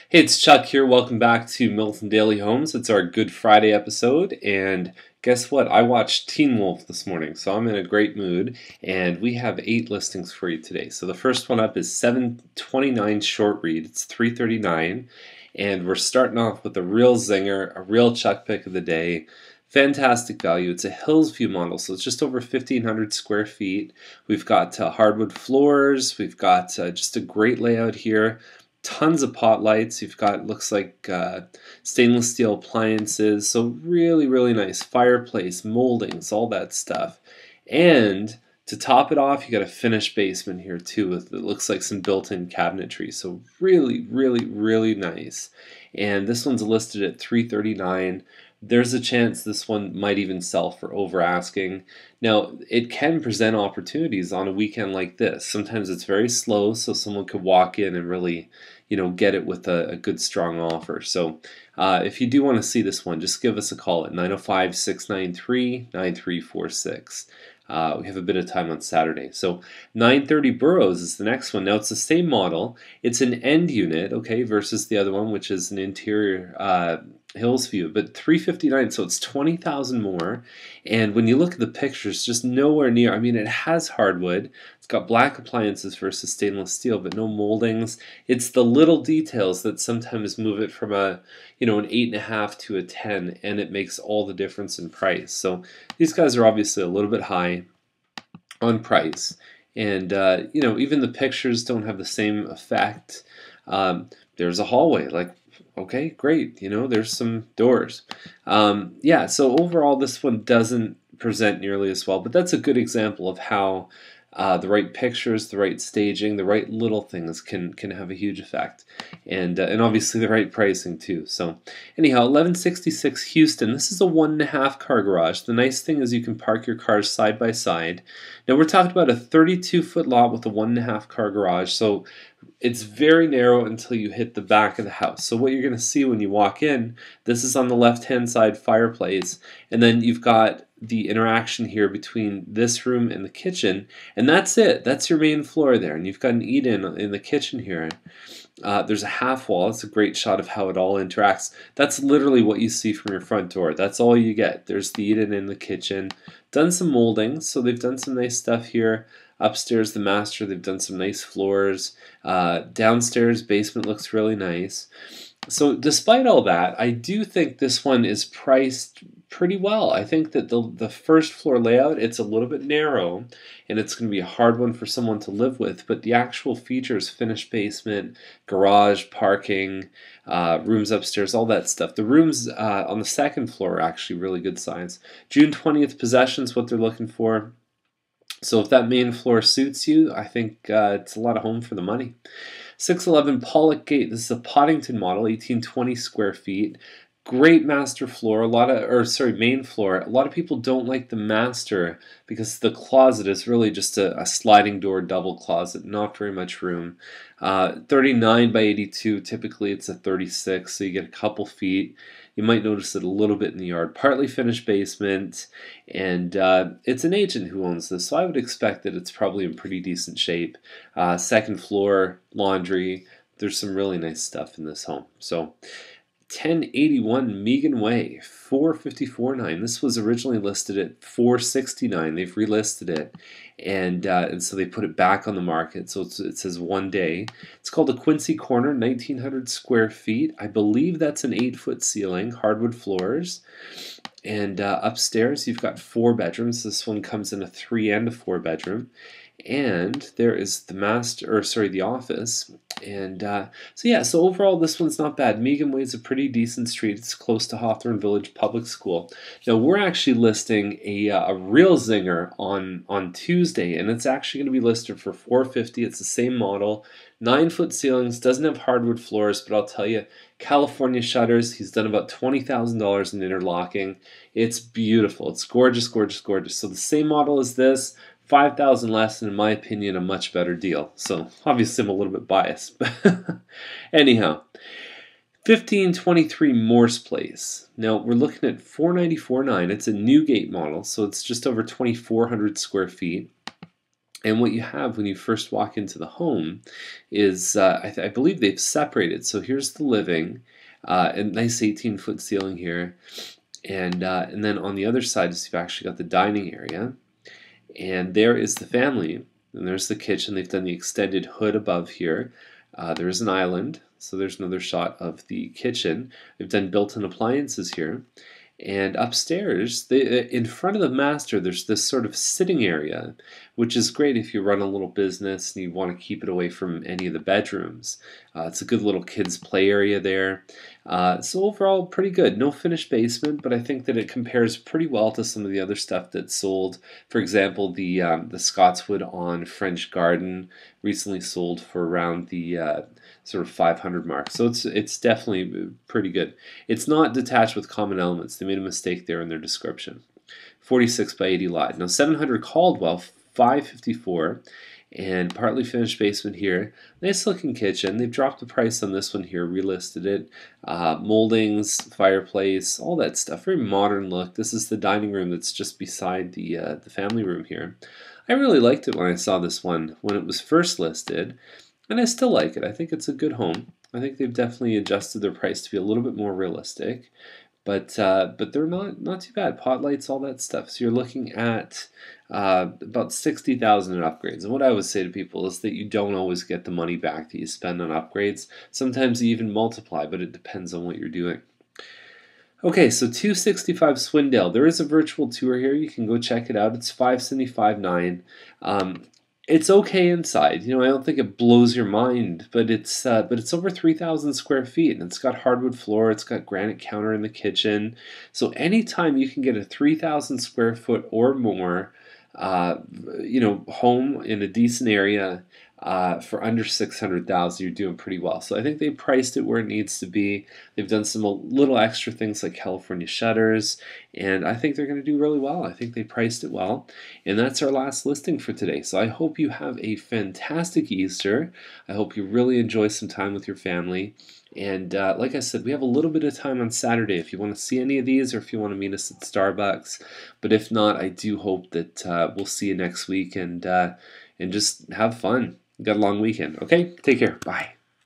Hey, it's Chuck here. Welcome back to Milton Daily Homes. It's our Good Friday episode, and guess what? I watched Teen Wolf this morning, so I'm in a great mood, and we have 8 listings for you today. So the first one up is 729 short read. It's $339, and we're starting off with a real zinger, a real Chuck pick of the day. Fantastic value. It's a Hillsview model, so it's just over 1,500 square feet. We've got hardwood floors. We've got just a great layout here. Tons of pot lights. You've got, looks like stainless steel appliances. So really, really nice. Fireplace, moldings, all that stuff. And to top it off, you got a finished basement here too with, it looks like some built-in cabinetry. So really, really, really nice. And this one's listed at $339. There's a chance this one might even sell for over asking. Now, it can present opportunities on a weekend like this. Sometimes it's very slow, so someone could walk in and really, get it with a good, strong offer. So if you do want to see this one, just give us a call at 905-693-9346. We have a bit of time on Saturday. So 930 Burrows is the next one. Now it's the same model. It's an end unit, okay, versus the other one, which is an interior Hillsview, but $359, so it's $20,000 more. And when you look at the pictures, just nowhere near. I mean, it has hardwood. It's got black appliances versus stainless steel, but no moldings. It's the little details that sometimes move it from an 8.5 to a 10, and it makes all the difference in price. So these guys are obviously a little bit high on price, and even the pictures don't have the same effect. There's a hallway, like, okay, great, there's some doors. Yeah, so overall this one doesn't present nearly as well, but that's a good example of how the right pictures, the right staging, the right little things can have a huge effect, and obviously the right pricing too. So anyhow, 1166 Houston. This is a 1.5 car garage. The nice thing is you can park your cars side by side. Now we're talking about a 32-foot lot with a 1.5 car garage. So it's very narrow until you hit the back of the house. So what you're going to see when you walk in, this is on the left-hand side fireplace, and then you've got the interaction here between this room and the kitchen, and that's it. That's your main floor there, and you've got an eat-in in the kitchen here. There's a half wall. It's a great shot of how it all interacts. That's literally what you see from your front door. That's all you get. There's the eat-in in the kitchen. Done some molding, so they've done some nice stuff here. Upstairs, the master, they've done some nice floors. Downstairs, basement looks really nice. So despite all that, I do think this one is priced pretty well. I think that the first floor layout, it's a little bit narrow, and it's going to be a hard one for someone to live with, but the actual features, finished basement, garage, parking, rooms upstairs, all that stuff. The rooms on the second floor are actually really good size. June 20th possession is what they're looking for. So if that main floor suits you, I think it's a lot of home for the money. 611 Pollock Gate. This is a Poddington model, 1820 square feet. Great master floor. Main floor. A lot of people don't like the master because the closet is really just a sliding door double closet, not very much room. 39 by 82. Typically it's a 36, so you get a couple feet. You might notice it a little bit in the yard. Partly finished basement, and it's an agent who owns this, so I would expect that it's probably in pretty decent shape. Second floor, laundry. There's some really nice stuff in this home. So 1081 Megan Way, $454.9. This was originally listed at $469. They've relisted it, and so they put it back on the market. So it says 1 day. It's called a Quincy Corner, 1,900 square feet. I believe that's an 8-foot ceiling, hardwood floors. And upstairs, you've got 4 bedrooms. This one comes in a 3 and a 4 bedroom. And there is the office. And so overall, this one's not bad. Megan Way is a pretty decent street. It's close to Hawthorne Village Public School. Now, we're actually listing a real zinger on Tuesday, and it's actually going to be listed for $450. It's the same model, 9-foot ceilings, doesn't have hardwood floors, but I'll tell you, California shutters. He's done about $20,000 in interlocking. It's beautiful. It's gorgeous, gorgeous, gorgeous. So the same model as this. $5,000 less, and in my opinion, a much better deal. So obviously I'm a little bit biased, but anyhow, 1523 Morse Place. Now we're looking at $494.9. It's a Newgate model, so it's just over 2,400 square feet. And what you have when you first walk into the home is, I believe they've separated. So here's the living, a nice 18-foot ceiling here, and then on the other side is you've actually got the dining area, and there is the family, and there's the kitchen. They've done the extended hood above here. There is an island, so there's another shot of the kitchen. They've done built-in appliances here. And upstairs, in front of the master, there's this sort of sitting area, which is great if you run a little business and you want to keep it away from any of the bedrooms. It's a good little kids' play area there. So overall, pretty good. No finished basement, but I think that it compares pretty well to some of the other stuff that's sold. For example, the Scotswood on French Garden recently sold for around the sort of 500 mark. So it's definitely pretty good. It's not detached with common elements. They made a mistake there in their description. 46 by 80 lot. Now 700 Caldwell, 554, and partly finished basement here. Nice looking kitchen. They've dropped the price on this one here, relisted it. Moldings, fireplace, all that stuff. Very modern look. This is the dining room that's just beside the family room here. I really liked it when I saw this one when it was first listed, and I still like it. I think it's a good home. I think they've definitely adjusted their price to be a little bit more realistic, but they're not too bad. Pot lights, all that stuff. So you're looking at about 60,000 in upgrades. And what I would say to people is that you don't always get the money back that you spend on upgrades. Sometimes you even multiply, but it depends on what you're doing. Okay, so 265 Swindale. There is a virtual tour here. You can go check it out. It's 575.9. It's okay inside. I don't think it blows your mind, but it's over 3,000 square feet, and it's got hardwood floor. It's got granite counter in the kitchen. So anytime you can get a 3,000 square foot or more, home in a decent area for under 600,000, you're doing pretty well. So I think they priced it where it needs to be. They've done some little extra things like California shutters, and I think they're going to do really well. I think they priced it well, and that's our last listing for today. So I hope you have a fantastic Easter. I hope you really enjoy some time with your family. And like I said, we have a little bit of time on Saturday if you want to see any of these or if you want to meet us at Starbucks. But if not, I do hope that we'll see you next week and just have fun. Got a long weekend. Okay, take care. Bye.